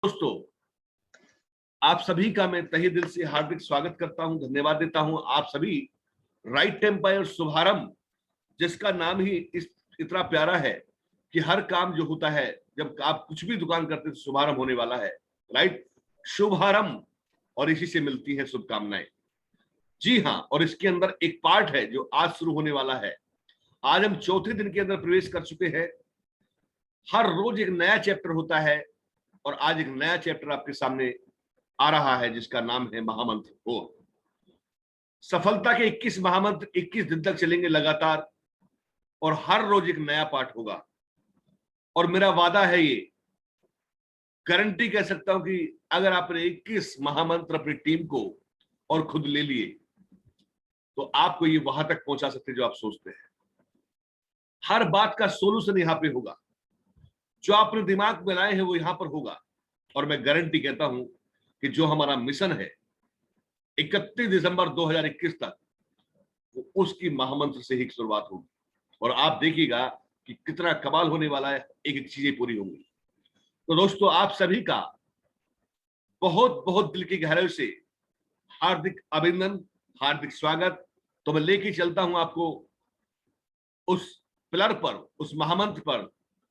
दोस्तों, आप सभी का मैं तहे दिल से हार्दिक स्वागत करता हूं, धन्यवाद देता हूं। आप सभी राइट टेम्पायर शुभारंभ, जिसका नाम ही इतना प्यारा है कि हर काम जो होता है, जब आप कुछ भी दुकान करते हैं तो शुभारंभ होने वाला है। राइट, शुभारंभ, और इसी से मिलती है शुभकामनाएं। जी हाँ, और इसके अंदर एक पार्ट है जो आज शुरू होने वाला है। आज हम चौथे दिन के अंदर प्रवेश कर चुके हैं। हर रोज एक नया चैप्टर होता है और आज एक नया चैप्टर आपके सामने आ रहा है जिसका नाम है महामंत्र 4। सफलता के 21 महामंत्र 21 दिन तक चलेंगे लगातार, और हर रोज एक नया पाठ होगा। और मेरा वादा है, ये गारंटी कह सकता हूं कि अगर आपने 21 महामंत्र अपनी टीम को और खुद ले लिए तो आपको ये वहां तक पहुंचा सकते जो आप सोचते हैं। हर बात का सोल्यूशन यहां पे होगा। जो आपने दिमाग में लाए हैं वो यहां पर होगा। और मैं गारंटी कहता हूं कि जो हमारा मिशन है 31 दिसंबर 2021 तक, वो उसकी महामंत्र से ही शुरुआत होगी। और आप देखिएगा कि कितना कमाल होने वाला है, एक एक चीजें पूरी होंगी। तो दोस्तों, आप सभी का बहुत बहुत दिल की गहराई से हार्दिक अभिनंदन, हार्दिक स्वागत। तो मैं लेके चलता हूं आपको उस पिलर पर, उस महामंत्र पर,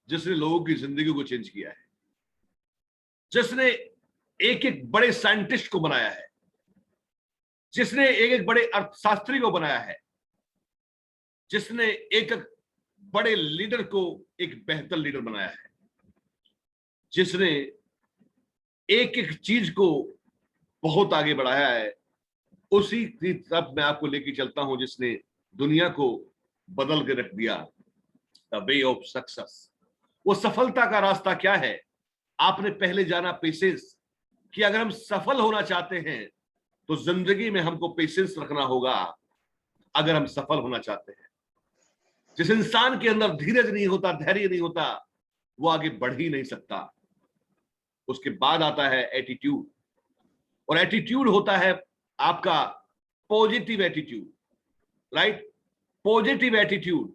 जिसने लोगों की जिंदगी को चेंज किया है, जिसने एक एक बड़े साइंटिस्ट को बनाया है, जिसने एक एक बड़े अर्थशास्त्री को बनाया है, जिसने एक एक बड़े लीडर को एक बेहतर लीडर बनाया है, जिसने एक एक चीज को बहुत आगे बढ़ाया है, उसी की तरफ मैं आपको लेके चलता हूं जिसने दुनिया को बदल के रख दिया। The way of success. वो सफलता का रास्ता क्या है? आपने पहले जाना पेशेंस, कि अगर हम सफल होना चाहते हैं तो जिंदगी में हमको पेशेंस रखना होगा। अगर हम सफल होना चाहते हैं, जिस इंसान के अंदर धीरज नहीं होता, धैर्य नहीं होता, वो आगे बढ़ ही नहीं सकता। उसके बाद आता है एटीट्यूड, और एटीट्यूड होता है आपका positive attitude. Right, positive attitude.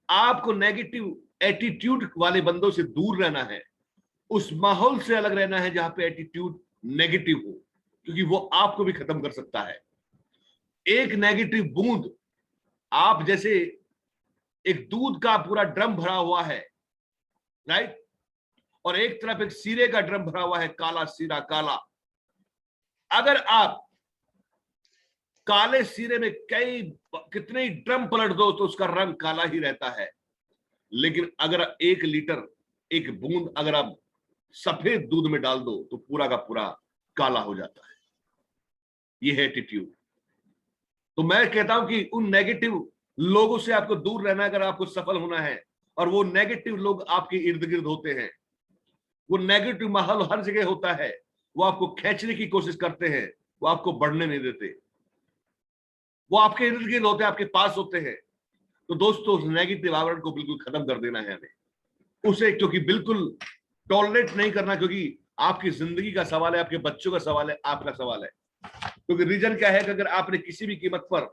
आपको नेगेटिव एटीट्यूड वाले बंदों से दूर रहना है, उस माहौल से अलग रहना है जहां पे एटीट्यूड नेगेटिव हो, क्योंकि वो आपको भी खत्म कर सकता है। एक नेगेटिव बूंद, आप जैसे एक दूध का पूरा ड्रम भरा हुआ है, राइट, और एक तरफ एक सीरे का ड्रम भरा हुआ है, काला सीरा काला। अगर आप काले सीरे में कितने ही ड्रम पलट दो तो उसका रंग काला ही रहता है। लेकिन अगर 1 लीटर, एक बूंद अगर आप सफेद दूध में डाल दो तो पूरा का पूरा काला हो जाता है। यह है एटीट्यूड। तो मैं कहता हूं कि उन नेगेटिव लोगों से आपको दूर रहना है अगर आपको सफल होना है। और वो नेगेटिव लोग आपके इर्द गिर्द होते हैं, वो नेगेटिव माहौल हर जगह होता है, वो आपको खींचने की कोशिश करते हैं, वो आपको बढ़ने नहीं देते। वो आपके इर्द गिर्द होते हैं, आपके पास होते हैं। तो दोस्तों, उस नेगेटिव आवरण को बिल्कुल खत्म कर देना है हमें, उसे क्योंकि बिल्कुल टॉलरेट नहीं करना, क्योंकि आपकी जिंदगी का सवाल है, आपके बच्चों का सवाल है, आपका सवाल है। क्योंकि रीजन क्या है कि अगर आपने किसी भी कीमत पर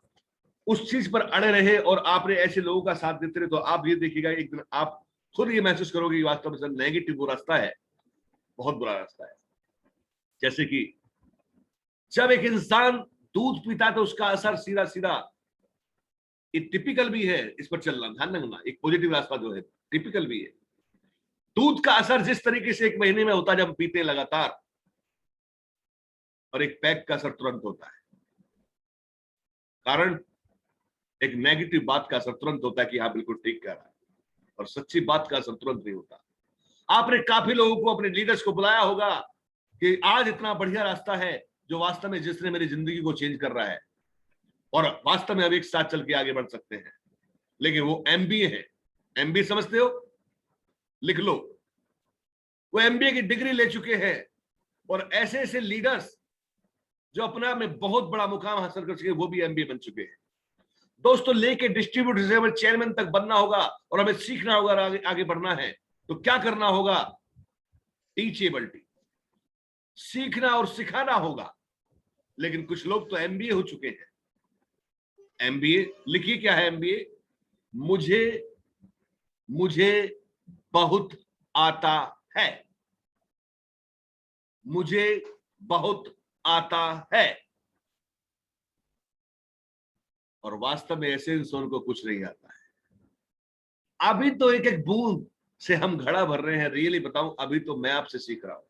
उस चीज पर अड़े रहे और आपने ऐसे लोगों का साथ देते रहे, तो आप ये देखिएगा एक दिन आप खुद ये महसूस करोगे कि वास्तव में नेगेटिव वो रास्ता है, बहुत बुरा रास्ता है। जैसे कि जब एक इंसान दूध पीता है तो उसका असर सीधा सीधा, ये टिपिकल भी है, इस पर चलना, ध्यान रखना, एक पॉजिटिव रास्ता जो है टिपिकल भी है। दूध का असर जिस तरीके से 1 महीने में होता है जब हम पीते हैं लगातार, और एक पैक का असर तुरंत होता है। कारण एक नेगेटिव बात का असर तुरंत होता है कि हाँ बिल्कुल ठीक कह रहा है, और सच्ची बात का असर तुरंत नहीं होता। आपने काफी लोगों को, अपने लीडर्स को बुलाया होगा कि आज इतना बढ़िया रास्ता है जो वास्तव में जिसने मेरी जिंदगी को चेंज कर रहा है, और वास्तव में अब एक साथ चल के आगे बढ़ सकते हैं। लेकिन वो एमबीए है। एमबीए समझते हो? लिख लो। वो एमबीए की डिग्री ले चुके हैं, और ऐसे ऐसे लीडर्स जो अपना में बहुत बड़ा मुकाम हासिल कर चुके हैं, वो भी एमबीए बन चुके हैं। दोस्तों, लेके डिस्ट्रीब्यूटर से हमें चेयरमैन तक बनना होगा, और हमें सीखना होगा, आगे आगे बढ़ना है। तो क्या करना होगा? टीचेबिलिटी, सीखना और सिखाना होगा। लेकिन कुछ लोग तो एमबीए हो चुके हैं। एमबीए लिखिए, क्या है एमबीए? मुझे मुझे बहुत आता है। मुझे बहुत आता है। और वास्तव में ऐसे इंसान को कुछ नहीं आता है। अभी तो एक एक बूंद से हम घड़ा भर रहे हैं। रियली बताऊं, अभी तो मैं आपसे सीख रहा हूं।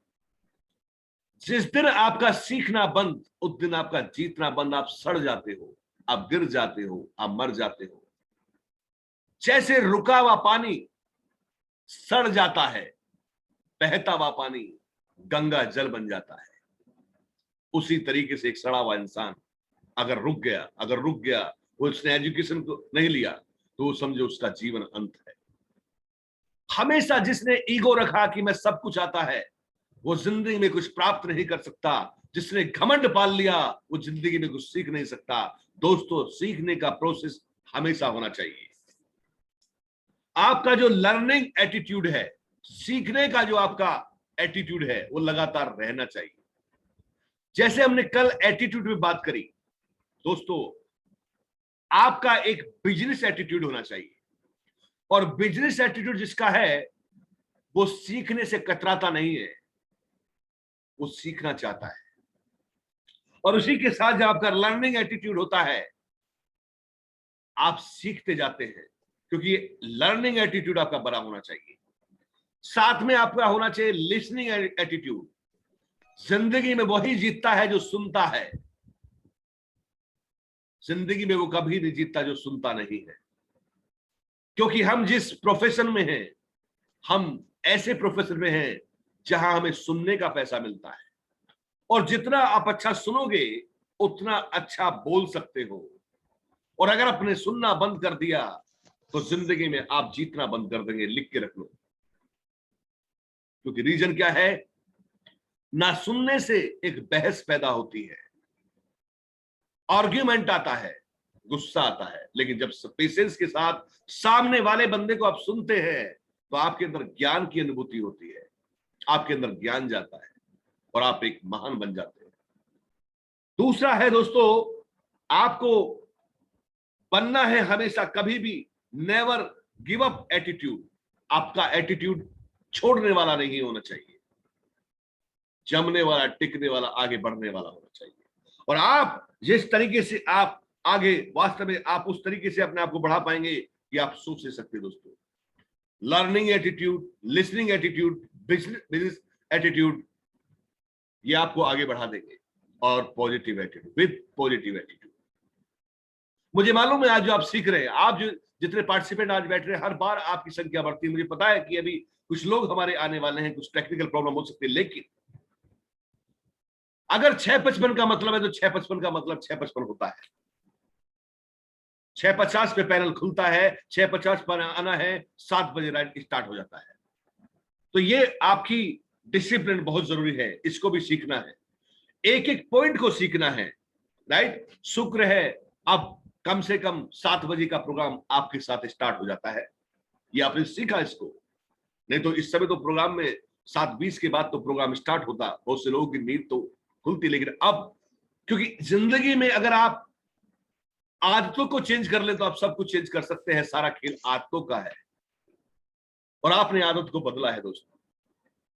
जिस दिन आपका सीखना बंद, उस दिन आपका जीतना बंद। आप सड़ जाते हो, आप गिर जाते हो, आप मर जाते हो। जैसे रुका हुआ पानी सड़ जाता है, बहता हुआ पानी गंगा जल बन जाता है, उसी तरीके से एक सड़ा हुआ इंसान अगर रुक गया, वो उसने एजुकेशन को नहीं लिया, तो वो समझो उसका जीवन अंत है। हमेशा जिसने ईगो रखा कि मैं सब कुछ आता है, वो जिंदगी में कुछ प्राप्त नहीं कर सकता। जिसने घमंड पाल लिया, वो जिंदगी में कुछ सीख नहीं सकता। दोस्तों, सीखने का प्रोसेस हमेशा होना चाहिए। आपका जो लर्निंग एटीट्यूड है, सीखने का जो आपका एटीट्यूड है, वो लगातार रहना चाहिए। जैसे हमने कल एटीट्यूड में बात करी, दोस्तों, आपका एक बिजनेस एटीट्यूड होना चाहिए। और बिजनेस एटीट्यूड जिसका है, वो सीखने से कतराता नहीं है, वो सीखना चाहता है। और उसी के साथ जब आपका लर्निंग एटीट्यूड होता है, आप सीखते जाते हैं, क्योंकि लर्निंग एटीट्यूड आपका बड़ा होना चाहिए। साथ में आपका होना चाहिए लिसनिंग एटीट्यूड। जिंदगी में वही जीतता है जो सुनता है। जिंदगी में वो कभी नहीं जीतता जो सुनता नहीं है। क्योंकि हम जिस प्रोफेशन में हैं, हम ऐसे प्रोफेशन में हैं जहां हमें सुनने का पैसा मिलता है। और जितना आप अच्छा सुनोगे, उतना अच्छा बोल सकते हो। और अगर आपने सुनना बंद कर दिया, तो जिंदगी में आप जीतना बंद कर देंगे। लिख के रख लो। क्योंकि रीजन क्या है? ना सुनने से एक बहस पैदा होती है, आर्ग्यूमेंट आता है, गुस्सा आता है। लेकिन जब पेशेंस के साथ सामने वाले बंदे को आप सुनते हैं, तो आपके अंदर ज्ञान की अनुभूति होती है, आपके अंदर ज्ञान जाता है और आप एक महान बन जाते हैं। दूसरा है दोस्तों, आपको बनना है हमेशा, कभी भी नेवर गिव अप एटीट्यूड। आपका एटीट्यूड छोड़ने वाला नहीं होना चाहिए, जमने वाला, टिकने वाला, आगे बढ़ने वाला होना चाहिए। और आप जिस तरीके से आप आगे, वास्तव में आप उस तरीके से अपने आप को बढ़ा पाएंगे कि आप सोच नहीं सकते दोस्तों। Learning attitude, listening attitude, business attitude, ये आपको आगे बढ़ा देंगे। और positive attitude, with positive attitude. मुझे मालूम है आज जो आप सीख रहे हैं, आप जो जितने पार्टिसिपेंट आज बैठ रहे हैं, हर बार आपकी संख्या बढ़ती है। मुझे पता है कि अभी कुछ लोग हमारे आने वाले हैं, कुछ टेक्निकल प्रॉब्लम हो सकती है, लेकिन अगर 6:55 का मतलब है, तो 6:55 का मतलब 6:55 होता है। 6:50 पे पैनल खुलता है, 6:50 पर आना है, 7 बजे राइड स्टार्ट हो जाता है। तो ये आपकी डिसिप्लिन बहुत जरूरी है, इसको भी सीखना है, एक एक पॉइंट को सीखना है। राइट, शुक्र है अब कम से कम 7 बजे का प्रोग्राम आपके साथ स्टार्ट हो जाता है। ये आपने सीखा इसको। नहीं तो इस समय तो प्रोग्राम में 7:20 के बाद तो प्रोग्राम स्टार्ट होता, बहुत से लोगों की नींद तो खुलती। लेकिन अब, क्योंकि जिंदगी में अगर आप आदतों को चेंज कर ले, तो आप सब कुछ चेंज कर सकते हैं। सारा खेल आदतों का है, और आपने आदत को बदला है दोस्तों।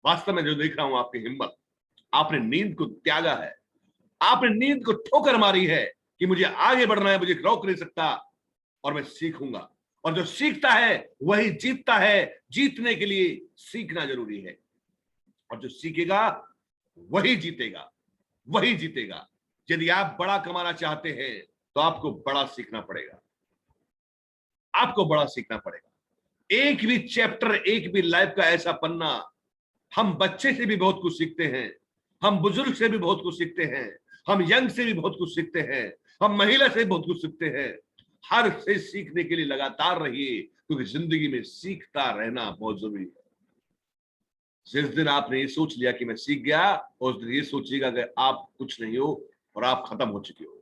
वास्तव में जो देख रहा हूं, आपकी हिम्मत, आपने नींद को त्यागा है, आपने नींद को ठोकर मारी है कि मुझे आगे बढ़ना है, मुझे रोक नहीं सकता, और मैं सीखूंगा। और जो सीखता है वही जीतता है। जीतने के लिए सीखना जरूरी है, और जो सीखेगा वही जीतेगा, वही जीतेगा। यदि आप बड़ा कमाना चाहते हैं, तो आपको बड़ा सीखना पड़ेगा, आपको बड़ा सीखना पड़ेगा। एक भी चैप्टर, एक भी लाइफ का ऐसा पन्ना, हम बच्चे से भी बहुत कुछ सीखते हैं, हम बुजुर्ग से भी बहुत कुछ सीखते हैं, हम यंग से भी बहुत कुछ सीखते हैं, हम महिला से भी बहुत कुछ सीखते हैं। हर से सीखने के लिए लगातार रहिए, क्योंकि जिंदगी में सीखता रहना बहुत जरूरी है। जिस दिन आपने ये सोच लिया कि मैं सीख गया, उस दिन ये सोचिएगा कि आप कुछ नहीं हो और आप खत्म हो चुके हो।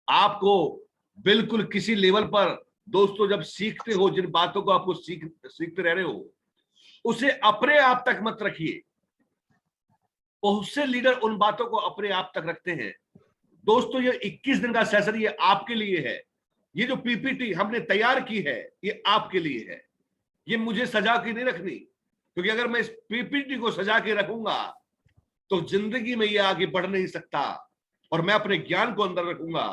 आपको बिल्कुल किसी लेवल पर दोस्तों, जब सीखते हो, जिन बातों को आपको सीखते रह रहे हो, उसे अपने आप तक मत रखिए। बहुत से लीडर उन बातों को अपने आप तक रखते हैं। दोस्तों, ये 21 दिन का सेशन ये आपके लिए है। ये जो पीपीटी हमने तैयार की है, ये आपके लिए है। ये मुझे सजा के नहीं रखनी, क्योंकि अगर मैं इस पीपीटी को सजा के रखूंगा, तो जिंदगी में ये आगे बढ़ नहीं सकता, और मैं अपने ज्ञान को अंदर रखूंगा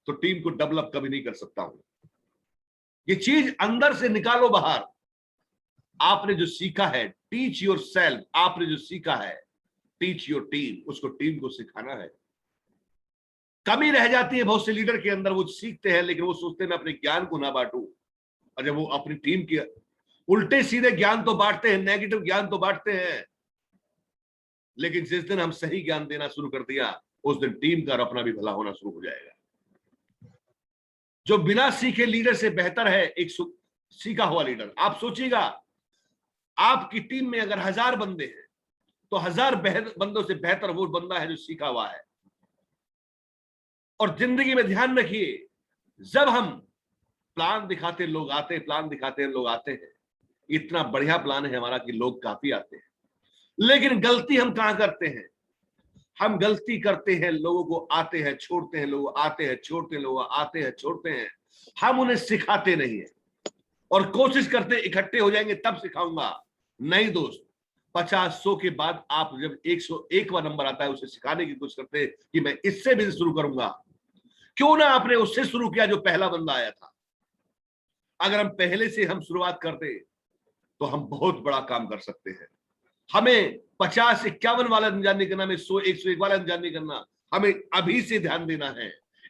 तो टीम को डेवलप कभी नहीं कर सकता हूं। ये चीज अंदर से निकालो बाहर। आपने जो सीखा है, टीच योर सेल्फ, आपने जो सीखा है टीच योर टीम, उसको टीम को सिखाना है। कमी रह जाती है बहुत से लीडर के अंदर, वो सीखते हैं लेकिन वो सोचते हैं मैं अपने ज्ञान को ना बांटूं। और जब वो अपनी टीम के उल्टे सीधे ज्ञान तो बांटते हैं, नेगेटिव ज्ञान तो बांटते हैं, लेकिन जिस दिन हम सही ज्ञान देना शुरू कर दिया उस दिन टीम का और अपना भी भला होना शुरू हो जाएगा। जो बिना सीखे लीडर से बेहतर है एक सीखा हुआ लीडर। आप सोचिएगा, आपकी टीम में अगर 1000 बंदे हैं तो 1000 बंदों से बेहतर वो बंदा है जो सीखा हुआ है। और जिंदगी में ध्यान रखिए, जब हम प्लान दिखाते लोग आते हैं, प्लान दिखाते हैं लोग आते हैं, इतना बढ़िया प्लान है हमारा कि लोग काफी आते हैं, लेकिन गलती हम कहां करते हैं? हम गलती करते हैं, लोगों को आते हैं छोड़ते हैं, लोग आते हैं छोड़ते हैं, लोग आते हैं छोड़ते हैं, हम उन्हें सिखाते नहीं है। और कोशिश करते इकट्ठे हो जाएंगे तब सिखाऊंगा। नहीं दोस्त, 50-100 के बाद आप जब 101वां नंबर आता है उसे सिखाने की कोशिश करते हैं कि मैं इससे भी शुरू करूंगा। क्यों ना आपने उससे शुरू किया जो पहला बंदा आया था। अगर हम पहले से हम शुरुआत करते तो हम बहुत बड़ा काम कर सकते हैं। हमें 50-51 वाला इंतजार नहीं करना, हमें 100-101 वाला इंतजार नहीं करना, हमें अभी से ध्यान देना है,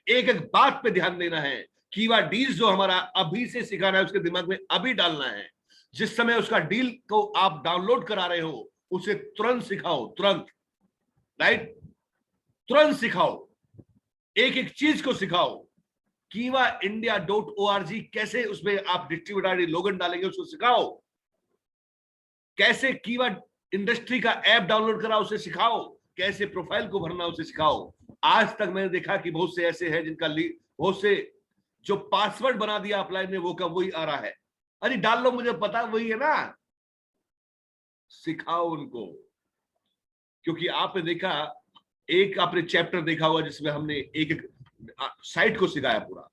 एक एक बात पे ध्यान देना है। कीवा डील्स जो हमारा अभी से सिखाना है उसके दिमाग में अभी डालना है। जिस समय उसका डील को आप डाउनलोड करा रहे हो उसे तुरंत सिखाओ, तुरंत, राइट, तुरंत सिखाओ, एक एक चीज को सिखाओ। kivaindia.org कैसे उसमें आप डिस्ट्रीब्यूटर लोगन डालेंगे उसको सिखाओ। कैसे कीवा इंडस्ट्री का ऐप डाउनलोड करा उसे सिखाओ। कैसे प्रोफाइल को भरना उसे सिखाओ। आज तक मैंने देखा कि बहुत से ऐसे हैं जिनका बहुत से जो पासवर्ड बना दिया अपलाइन में वो का वही आ रहा है। अरे डाल लो, मुझे पता वही है ना, सिखाओ उनको। क्योंकि आपने देखा, एक आपने चैप्टर देखा हुआ जिसमें हमने एक एक साइट को सिखाया पूरा,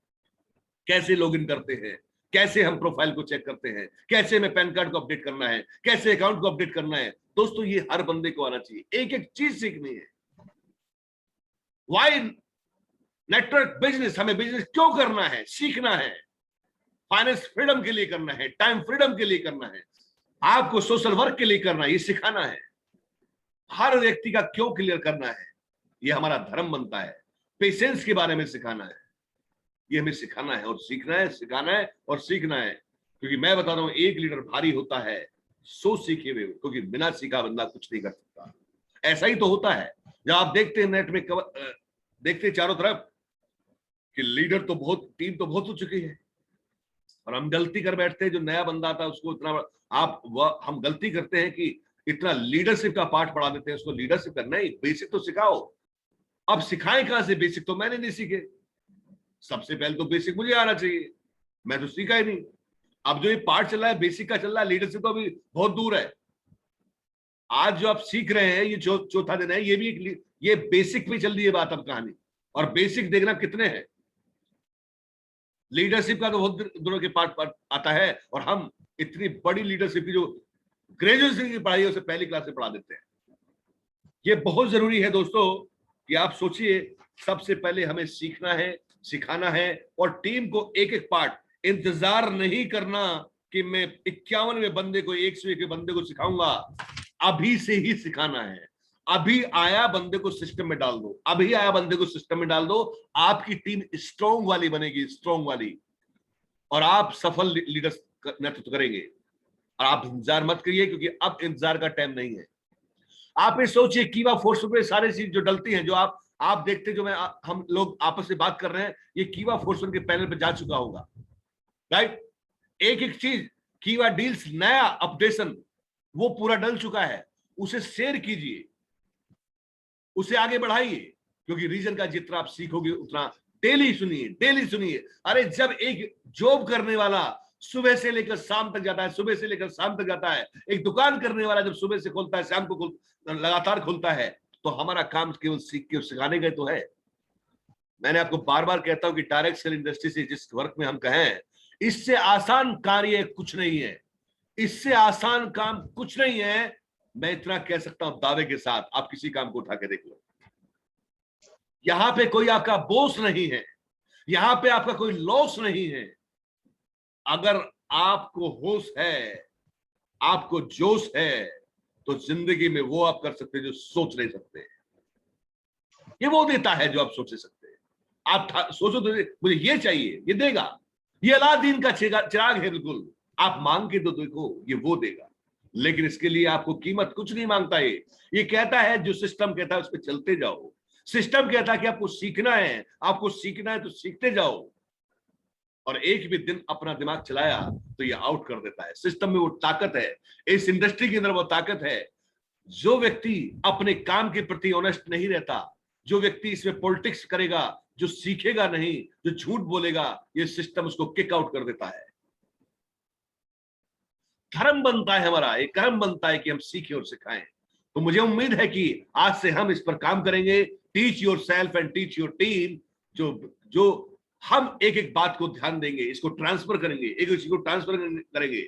कैसे लॉगिन करते हैं, कैसे हम प्रोफाइल को चेक करते हैं, कैसे हमें पैन कार्ड को अपडेट करना है, कैसे अकाउंट को अपडेट करना है। दोस्तों ये हर बंदे को आना चाहिए, एक एक चीज सीखनी है। वाई नेटवर्क बिजनेस, हमें बिजनेस क्यों करना है, सीखना है। फाइनेंस फ्रीडम के लिए करना है, टाइम फ्रीडम के लिए करना है, आपको सोशल वर्क के लिए करना है, ये सिखाना है। हर व्यक्ति का क्यों क्लियर करना है, ये हमारा धर्म बनता है। पेशेंस के बारे में सिखाना है, ये हमें सिखाना है और सीखना है, सिखाना है और सीखना है। क्योंकि मैं बता रहा हूं, एक लीडर भारी होता है 100 सीखे हुए, क्योंकि बिना सीखा बंदा कुछ नहीं कर सकता। ऐसा ही तो होता है जब आप देखते हैं नेट में देखते हैं चारों तरफ कि लीडर तो बहुत, टीम तो बहुत हो चुकी है, और हम गलती कर बैठते हैं। जो नया बंदा आता है उसको इतना हम गलती करते हैं कि इतना लीडरशिप का पाठ पढ़ा देते हैं उसको। लीडरशिप करना ही, बेसिक तो सिखाओ। अब सिखाएं कहां से? बेसिक तो मैंने नहीं सीखे। सबसे पहले तो बेसिक मुझे आना चाहिए, मैं तो सीखा ही नहीं। अब जो ये पार्ट चल रहा है बेसिक का चल रहा है, लीडरशिप तो अभी बहुत दूर है। आज जो आप सीख रहे हैं ये चौथा दिन है, ये भी ये बेसिक पे चल रही है बात अब कहानी। और बेसिक देखना कितने हैं, लीडरशिप का तो बहुत दूर के पार्ट आता है, और हम इतनी बड़ी लीडरशिप की जो ग्रेजुएशन की पढ़ाई है उसे पहली क्लास से पढ़ा देते हैं। ये बहुत जरूरी है दोस्तों कि आप सोचिए, सबसे पहले हमें सीखना है, सिखाना है, और टीम को एक एक पार्ट, इंतजार नहीं करना कि मैं 51वें बंदे को 101 के बंदे को सिखाऊंगा। अभी से ही सिखाना है। अभी आया बंदे को सिस्टम में डाल दो, अभी आया बंदे को सिस्टम में डाल दो, आपकी टीम स्ट्रॉन्ग वाली बनेगी, स्ट्रॉन्ग वाली, और आप सफल लीडर नेतृत्व करेंगे। और आप इंतजार मत करिए, क्योंकि अब इंतजार का टाइम नहीं है। आप ये सोचिए, कीवा फोर्स पे सारी चीज जो डलती है, जो आप देखते, जो हम लोग आपस में बात कर रहे हैं, ये कीवा फोर्स के पैनल पे जा चुका होगा, राइट। एक एक चीज, कीवा डील्स नया अपडेशन वो पूरा डल चुका है, उसे शेयर कीजिए, उसे आगे बढ़ाइए। क्योंकि रीजन का जितना आप सीखोगे उतना डेली सुनिए, डेली सुनिए। अरे जब एक जॉब करने वाला सुबह से लेकर शाम तक जाता है, सुबह से लेकर शाम तक जाता है, एक दुकान करने वाला जब सुबह से खोलता है शाम को लगातार खोलता है, तो हमारा काम केवल सीख के सिखाने का तो है। मैंने आपको बार बार कहता हूं कि डायरेक्ट सेल इंडस्ट्री से जिस वर्क में हम कहें, इससे आसान कार्य कुछ नहीं है, इससे आसान काम कुछ नहीं है मैं इतना कह सकता हूं दावे के साथ, आप किसी काम को उठा के देख लो, यहां पे कोई आपका बोस नहीं है, यहां पे आपका कोई लॉस नहीं है। अगर आपको होश है, आपको जोश है, तो जिंदगी में वो आप कर सकते हैं जो सोच नहीं सकते। ये वो देता है जो आप सोच नहीं सकते। आप सोचो तो मुझे ये चाहिए, ये देगा। ये अलादीन का चिराग है, बिल्कुल आप मांग के तो देखो, ये वो देगा। लेकिन इसके लिए आपको कीमत कुछ नहीं मांगता। ये कहता है, जो सिस्टम कहता है उस पर चलते जाओ। सिस्टम कहता है कि आपको सीखना है, आपको सीखना है तो सीखते जाओ। और एक भी दिन अपना दिमाग चलाया तो ये आउट कर देता है। सिस्टम में वो ताकत है, इस इंडस्ट्री के अंदर वो ताकत है। जो व्यक्ति अपने काम के प्रति ऑनेस्ट नहीं रहता, जो व्यक्ति इसमें पॉलिटिक्स करेगा, जो सीखेगा नहीं, जो झूठ बोलेगा, ये सिस्टम उसको किक आउट कर देता है। धर्म बनता है हमारा, एक कर्म बनता है कि हम सीखें और सिखाएं। तो मुझे उम्मीद है कि आज से हम इस पर काम करेंगे। Teach your self and teach your team. जो हम एक एक बात को ध्यान देंगे, इसको ट्रांसफर करेंगे, एक चीज को ट्रांसफर करेंगे।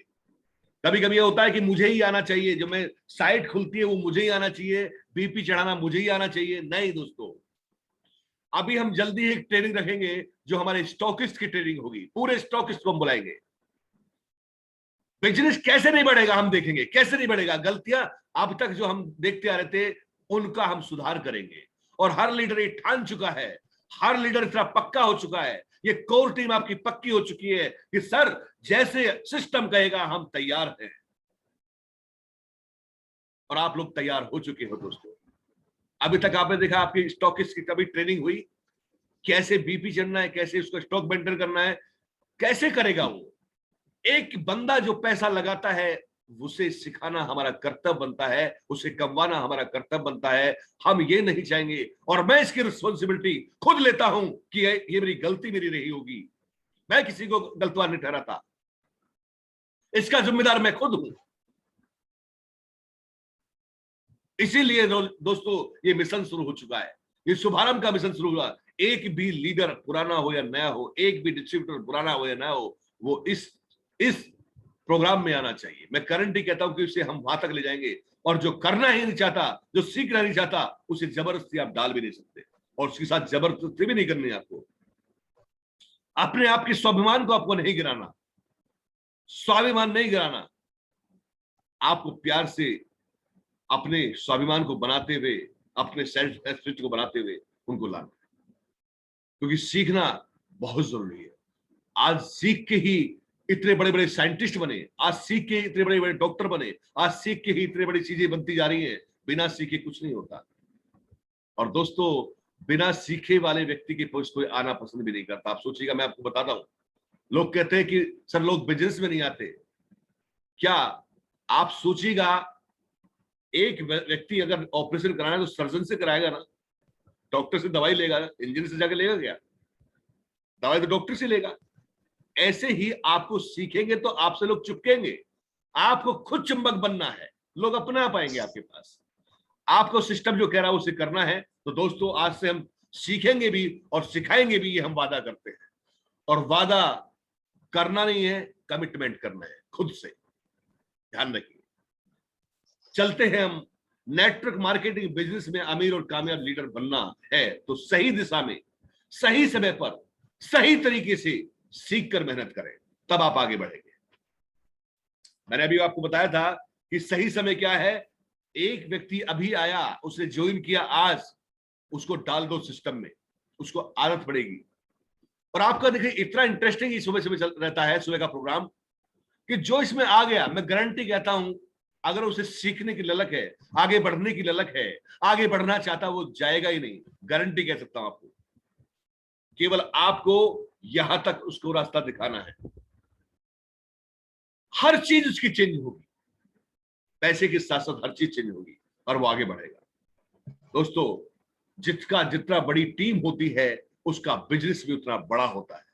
कभी कभी ये होता है कि मुझे ही आना चाहिए, जो मैं साइट खुलती है वो मुझे ही आना चाहिए, बीपी चढ़ाना मुझे ही आना चाहिए। नहीं दोस्तों, अभी हम जल्दी एक ट्रेनिंग रखेंगे जो हमारे स्टॉकिस्ट की ट्रेनिंग होगी। पूरे स्टॉकिस्ट को हम बुलाएंगे। बिजनेस कैसे नहीं बढ़ेगा हम देखेंगे, कैसे नहीं बढ़ेगा। गलतियां अब तक जो हम देखते आ रहे थे उनका हम सुधार करेंगे। और हर लीडर ये ठान चुका है, हर लीडर इतना पक्का हो चुका है, ये कोर टीम आपकी पक्की हो चुकी है कि सर जैसे सिस्टम कहेगा हम तैयार हैं। और आप लोग तैयार हो चुके हो दोस्तों। अभी तक आपने देखा आपकी स्टॉकिस्ट की कभी ट्रेनिंग हुई, कैसे बीपी चढ़ना है, कैसे उसको स्टॉक मेंटेन करना है, कैसे करेगा वो। एक बंदा जो पैसा लगाता है उसे सिखाना हमारा कर्तव्य बनता है, उसे कमवाना हमारा कर्तव्य बनता है। हम ये नहीं चाहेंगे, और मैं इसकी रिस्पॉन्सिबिलिटी खुद लेता हूं कि ये मेरी गलती मेरी रही होगी। मैं किसी को गलतवार नहीं ठहराता, इसका जिम्मेदार मैं खुद हूं। इसीलिए दोस्तों ये मिशन शुरू हो चुका है, ये शुभारंभ का मिशन शुरू हुआ। एक भी लीडर पुराना हो या नया हो, एक भी डिस्ट्रीब्यूटर पुराना हो या नया हो, वो इस प्रोग्राम में आना चाहिए। मैं गारंटी कहता हूं कि उसे हम वहां तक ले जाएंगे। और जो करना ही नहीं चाहता, जो सीखना नहीं चाहता, उसे जबरदस्ती आप डाल भी नहीं सकते, और उसके साथ जबरदस्ती भी नहीं करनी है आपको। अपने आप के स्वाभिमान को आपको नहीं गिराना, स्वाभिमान नहीं गिराना। आपको प्यार से अपने स्वाभिमान को बनाते हुए, अपने सेल्फ रेस्पेक्ट को बनाते हुए उनको लाना, क्योंकि सीखना बहुत जरूरी है। आज सीख के ही इतने बड़े बड़े साइंटिस्ट बने, आज सीख के इतने बड़े बड़े डॉक्टर बने, आज सीख के ही इतनी बड़ी चीजें बनती जा रही हैं। बिना सीखे कुछ नहीं होता। और दोस्तों, बिना सीखे वाले व्यक्ति के पास कोई आना पसंद भी नहीं करता। आप सोचिएगा, मैं आपको बताता हूं, लोग कहते हैं कि सर लोग बिजनेस में नहीं आते। क्या आप सोचिएगा, एक व्यक्ति अगर ऑपरेशन कराना है तो सर्जन से कराएगा ना, डॉक्टर से दवाई लेगा, इंजीनियर से जाकर लेगा क्या? दवाई तो डॉक्टर से लेगा। ऐसे ही आपको सीखेंगे तो आपसे लोग चिपकेंगे। आपको खुद चुंबक बनना है, लोग अपना पाएंगे आपके पास। आपको सिस्टम जो कह रहा है उसे करना है। तो दोस्तों, आज से हम सीखेंगे भी और सिखाएंगे भी, ये हम वादा करते हैं। और वादा करना नहीं है, कमिटमेंट करना है खुद से। ध्यान रखिए। चलते हैं हम। नेटवर्क मार्केटिंग बिजनेस में अमीर और कामयाब लीडर बनना है तो सही दिशा में, सही समय पर, सही तरीके से सीख कर मेहनत करें, तब आप आगे बढ़ेंगे। मैंने अभी आपको बताया था कि सही समय क्या है। एक व्यक्ति अभी आया, उसने ज्वाइन किया आज, उसको डाल दो सिस्टम में, उसको आदत पड़ेगी। और आपका देखिए इतना इंटरेस्टिंग सुबह सुबह चल रहता है, सुबह का प्रोग्राम, कि जो इसमें आ गया, मैं गारंटी कहता हूं, अगर उसे सीखने की ललक है, आगे बढ़ने की ललक है, आगे बढ़ना चाहता, वो जाएगा ही नहीं। गारंटी कह सकता हूं आपको। केवल आपको यहां तक उसको रास्ता दिखाना है। हर चीज उसकी चेंज होगी, पैसे के साथ साथ हर चीज चेंज होगी और वो आगे बढ़ेगा। दोस्तों, जितना बड़ी टीम होती है उसका बिजनेस भी उतना बड़ा होता है।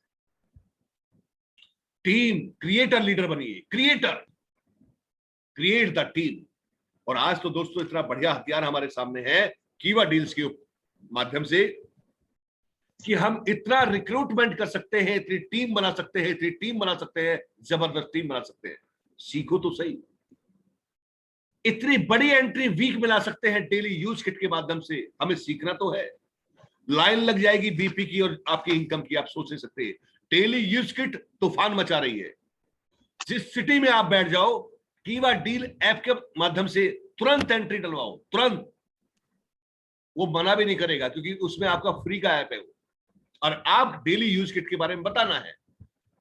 टीम क्रिएटर लीडर बनिए, क्रिएट द टीम। और आज तो दोस्तों इतना बढ़िया हथियार हमारे सामने है कीवा डील्स के माध्यम से, कि हम इतना रिक्रूटमेंट कर सकते हैं, इतनी टीम बना सकते हैं, जबरदस्त टीम बना सकते हैं। सीखो तो सही। इतनी बड़ी एंट्री वीक में ला सकते हैं डेली यूज किट के माध्यम से। हमें सीखना तो है। लाइन लग जाएगी बीपी की और आपकी इनकम की, आप सोच नहीं सकते। डेली यूज किट तूफान मचा रही है। जिस सिटी में आप बैठ जाओ, कीवा डील ऐप के माध्यम से तुरंत एंट्री डलवाओ, तुरंत। वो मना भी नहीं करेगा क्योंकि उसमें आपका फ्री का ऐप है वो। और आप डेली यूज किट के बारे में बताना है।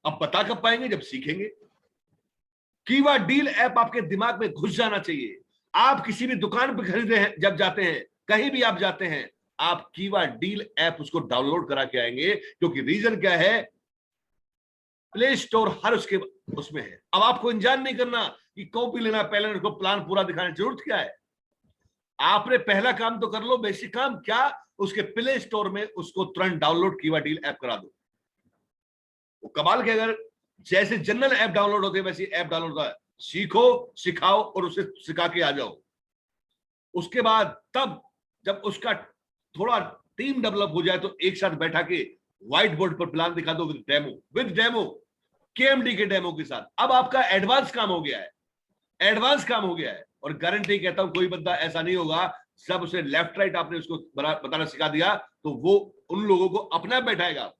अब बता कब पाएंगे? जब सीखेंगे। कीवा डील ऐप आपके दिमाग में घुस जाना चाहिए। आप किसी भी दुकान पर खरीदे हैं, जब जाते हैं, कहीं भी आप जाते हैं, आप कीवा डील ऐप उसको डाउनलोड करा के आएंगे। क्योंकि रीजन क्या है? प्ले स्टोर हर उसमें है। अब आपको इंतजार नहीं करना कि कॉपी लेना, पहले उसको प्लान पूरा दिखाने की जरूरत क्या है। आपने पहला काम तो कर लो, बेसिक काम। क्या? उसके प्ले स्टोर में उसको तुरंत डाउनलोड कीवा डील ऐप करा दो। वो कमाल के, अगर जैसे जनरल ऐप डाउनलोड होते हैं वैसे ऐप डाउनलोड होता है। सीखो, सिखाओ और उसे सिखा के आ जाओ। उसके बाद तब जब उसका थोड़ा टीम डेवलप हो जाए तो एक साथ बैठा के व्हाइट बोर्ड पर प्लान दिखा दो विद डेमो केएमडी के डेमो के साथ। अब आपका एडवांस काम हो गया है, एडवांस काम हो गया है। और गारंटी कहता हूं कोई बंदा ऐसा नहीं होगा, सब उसे लेफ्ट राइट आपने उसको बताना सिखा दिया तो वो उन लोगों को अपना बैठाएगा।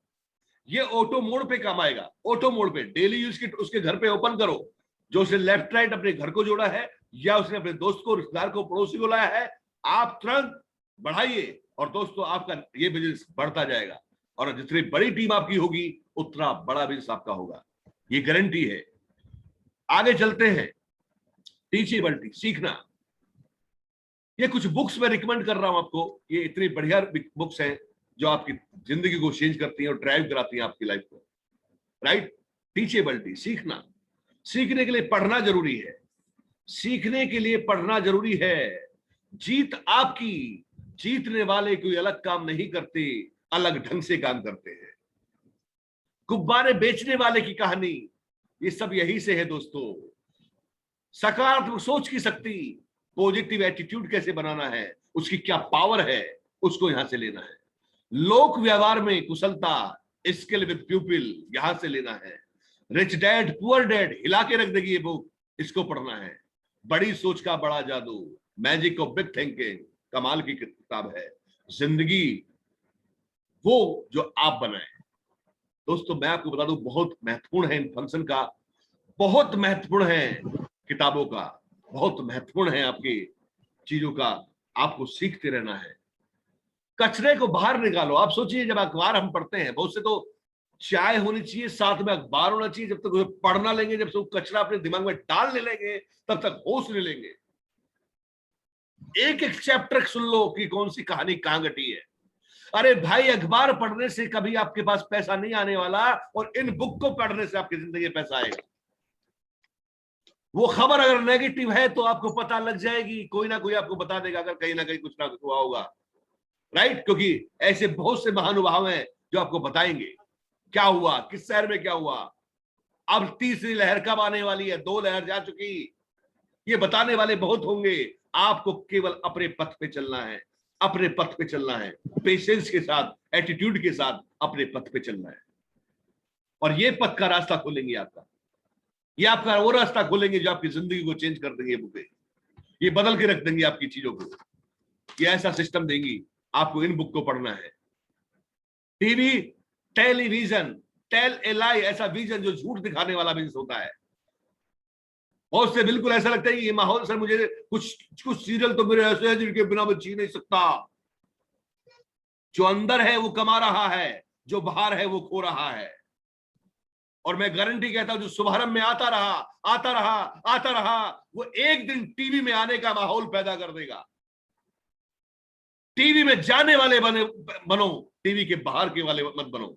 ये ऑटो मोड पे काम आएगा। ऑटो मोड पे डेली यूज किट उसके घर पे ओपन करो, जो उसने लेफ्ट राइट अपने घर को जोड़ा है या उसने अपने दोस्त को, रिश्तेदार को, पड़ोसी को लाया है, आप तुरंत बढ़ाइए। और दोस्तों आपका ये बिजनेस बढ़ता जाएगा। और जितनी बड़ी टीम आपकी होगी उतना बड़ा बिजनेस आपका होगा, ये गारंटी है। आगे चलते हैं। टीचेबिलिटी, सीखना। ये कुछ बुक्स मैं रिकमेंड कर रहा हूं आपको। ये इतनी बढ़िया बुक्स हैं जो आपकी जिंदगी को चेंज करती हैं और ड्राइव कराती हैं आपकी लाइफ को। राइट? टीचेबिलिटी, सीखना। सीखने के लिए पढ़ना जरूरी है। सीखने के लिए पढ़ना जरूरी है। जीत आपकी। जीतने वाले कोई अलग काम नहीं करते, अलग ढंग से काम करते हैं। गुब्बारे बेचने वाले की कहानी, ये सब यही से है दोस्तों। सकारात्मक सोच की शक्ति, पॉजिटिव एटीट्यूड कैसे बनाना है, उसकी क्या पावर है, उसको यहां से लेना है। लोक व्यवहार में कुशलता, स्किल विद प्यूपिल, यहां से लेना है। रिच डैड पुअर डैड, हिला के रख देगी ये बुक, इसको पढ़ना है। बड़ी सोच का बड़ा जादू, मैजिक ऑफ बिग थिंकिंग, कमाल की किताब है। जिंदगी वो जो आप बनाए। दोस्तों मैं आपको बता दूं, बहुत महत्वपूर्ण है इन फंक्शन का, बहुत महत्वपूर्ण है किताबों का, बहुत महत्वपूर्ण है आपकी चीजों का। आपको सीखते रहना है। कचरे को बाहर निकालो। आप सोचिए, जब अखबार हम पढ़ते हैं, बहुत से तो चाय होनी चाहिए, साथ में अखबार होना चाहिए। जब तक उसे पढ़ना लेंगे, जब तक कचरा अपने दिमाग में डालने लेंगे, तब तक होश नहीं लेंगे। एक एक चैप्टर सुन लो कि कौन सी कहानी कहां घटी है। अरे भाई, अखबार पढ़ने से कभी आपके पास पैसा नहीं आने वाला, और इन बुक को पढ़ने से आपकी जिंदगी में पैसा आएगा। वो खबर अगर नेगेटिव है तो आपको पता लग जाएगी, कोई ना कोई आपको बता देगा अगर कहीं ना कहीं कुछ ना कुछ हुआ होगा। राइट? क्योंकि ऐसे बहुत से महानुभाव हैं जो आपको बताएंगे क्या हुआ, किस शहर में क्या हुआ, अब तीसरी लहर कब आने वाली है, 2 लहर जा चुकी, ये बताने वाले बहुत होंगे। आपको केवल अपने पथ पे चलना है, अपने पथ पे चलना है, पेशेंस के साथ, एटीट्यूड के साथ अपने पथ पे चलना है। और ये पथ का रास्ता खोलेंगे आपका, ये आपका वो रास्ता खोलेंगे जो आपकी जिंदगी को चेंज कर देंगे। बुकें ये बदल के रख देंगे आपकी चीजों को, ये ऐसा सिस्टम देंगी। आपको इन बुक को पढ़ना है। टीवी, टेलीविजन, टेल ए लाई, ऐसा विजन जो झूठ दिखाने वाला बिजनेस होता है। बहुत से बिल्कुल ऐसा लगता है कि ये माहौल, सर मुझे कुछ सीरियल तो मेरे ऐसे हैं जिनके बिना मैं जी नहीं सकता। जो अंदर है वो कमा रहा है, जो बाहर है वो खो रहा है। और मैं गारंटी कहता हूं, जो शुभारंभ में आता रहा, आता रहा, आता रहा, वो एक दिन टीवी में आने का माहौल पैदा कर देगा। टीवी में जाने वाले बनो, टीवी के बाहर के वाले मत बनो।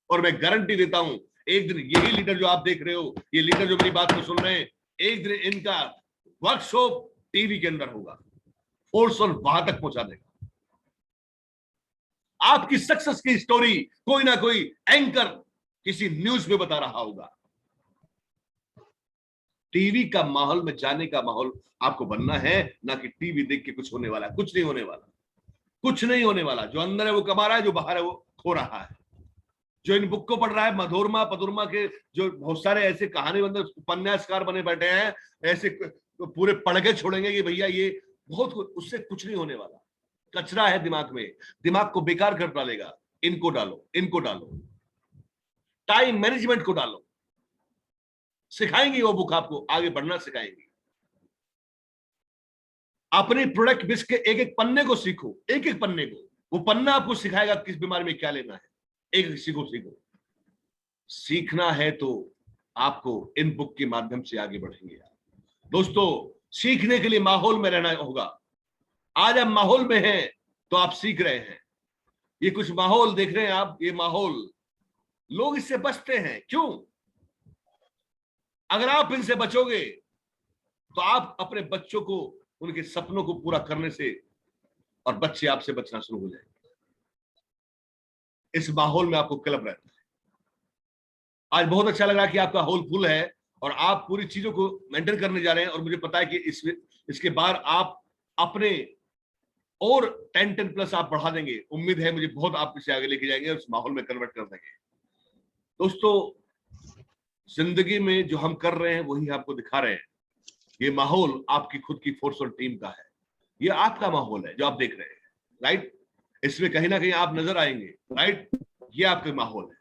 और मैं गारंटी देता हूं, एक दिन यही लीडर जो आप देख रहे हो, ये लीडर जो मेरी बात को सुन रहे हैं, एक दिन इनका वर्कशॉप टीवी के अंदर होगा, फोर्स और वहां तक पहुंचा देगा। आपकी सक्सेस की स्टोरी कोई ना कोई एंकर किसी न्यूज में बता रहा होगा। टीवी का माहौल में जाने का माहौल आपको बनना है, ना कि टीवी देख के कुछ होने वाला। कुछ नहीं होने वाला, कुछ नहीं होने वाला। जो अंदर है वो कमा रहा है, जो बाहर है वो खो रहा है। जो इन बुक को पढ़ रहा है, मधुरमा पदुरमा के जो बहुत सारे ऐसे कहानी बंदे उपन्यासकार बने बैठे हैं, ऐसे तो पूरे पढ़ के छोड़ेंगे कि भैया ये बहुत उससे कुछ नहीं होने वाला, कचरा है दिमाग में, दिमाग को बेकार कर डालेगा। इनको डालो, इनको डालो, टाइम मैनेजमेंट को डालो, सिखाएंगी वो बुक, आपको आगे बढ़ना सिखाएंगी। अपनी प्रोडक्ट बिस्क के एक एक पन्ने को सीखो, एक एक पन्ने को, वो पन्ना आपको सिखाएगा किस बीमारी में क्या लेना है। एक सीखो, सीखना है तो आपको इन बुक के माध्यम से आगे बढ़ेंगे। दोस्तों, सीखने के लिए माहौल में रहना होगा। आज आप माहौल में हैं तो आप सीख रहे हैं। ये कुछ माहौल देख रहे हैं आप, ये माहौल, लोग इससे बचते हैं। क्यों? अगर आप इनसे बचोगे तो आप अपने बच्चों को, उनके सपनों को पूरा करने से, और बच्चे आपसे बचना शुरू हो जाएंगे। इस माहौल में आपको क्लब रहना है। आज बहुत अच्छा लग रहा है कि आपका हॉल फुल है और आप पूरी चीजों को मेंटेन करने जा रहे हैं, और मुझे पता है कि इसके बाद आप अपने और 10 प्लस आप बढ़ा देंगे। उम्मीद है मुझे, बहुत आप इसे आगे लेके जाएंगे और उस माहौल में कन्वर्ट कर देंगे। दोस्तों, जिंदगी में जो हम कर रहे हैं वही आपको दिखा रहे हैं। ये माहौल आपकी खुद की फोर्स और टीम का है। ये आपका माहौल है जो आप देख रहे हैं, राइट? इसमें कहीं ना कहीं आप नजर आएंगे, राइट? ये आपका माहौल है।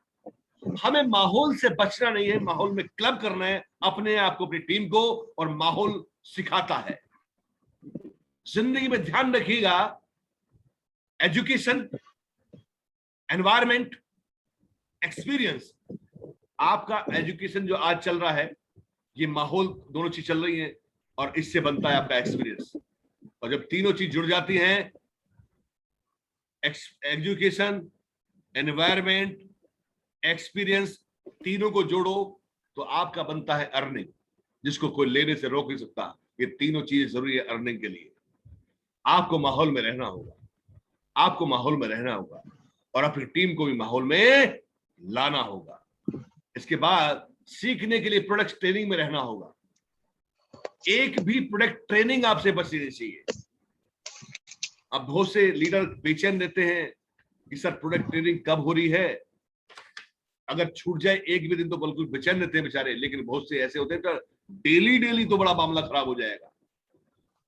हमें माहौल से बचना नहीं है, माहौल में क्लब करना है अपने आप को, अपनी टीम को, और माहौल सिखाता है। जिंदगी में ध्यान रखिएगा, एजुकेशन, एनवायरमेंट, एक्सपीरियंस। आपका एजुकेशन जो आज चल रहा है, ये माहौल, दोनों चीज चल रही है, और इससे बनता है आपका एक्सपीरियंस। और जब तीनों चीज जुड़ जाती हैं, एजुकेशन, एनवायरमेंट, एक्सपीरियंस, तीनों को जोड़ो तो आपका बनता है अर्निंग, जिसको कोई लेने से रोक नहीं सकता। ये तीनों चीजें जरूरी है अर्निंग के लिए। आपको माहौल में रहना होगा, आपको माहौल में रहना होगा, और अपनी टीम को भी माहौल में लाना होगा। इसके बाद सीखने के लिए प्रोडक्ट ट्रेनिंग में रहना होगा। एक भी प्रोडक्ट ट्रेनिंग आपसे बचनी नहीं चाहिए। अब बहुत से लीडर बेचैन रहते हैं कि सर प्रोडक्ट ट्रेनिंग कब हो रही है, अगर छूट जाए एक भी दिन तो बिल्कुल बेचैन रहते हैं बेचारे। लेकिन बहुत से ऐसे होते हैं तो डेली तो बड़ा मामला खराब हो जाएगा।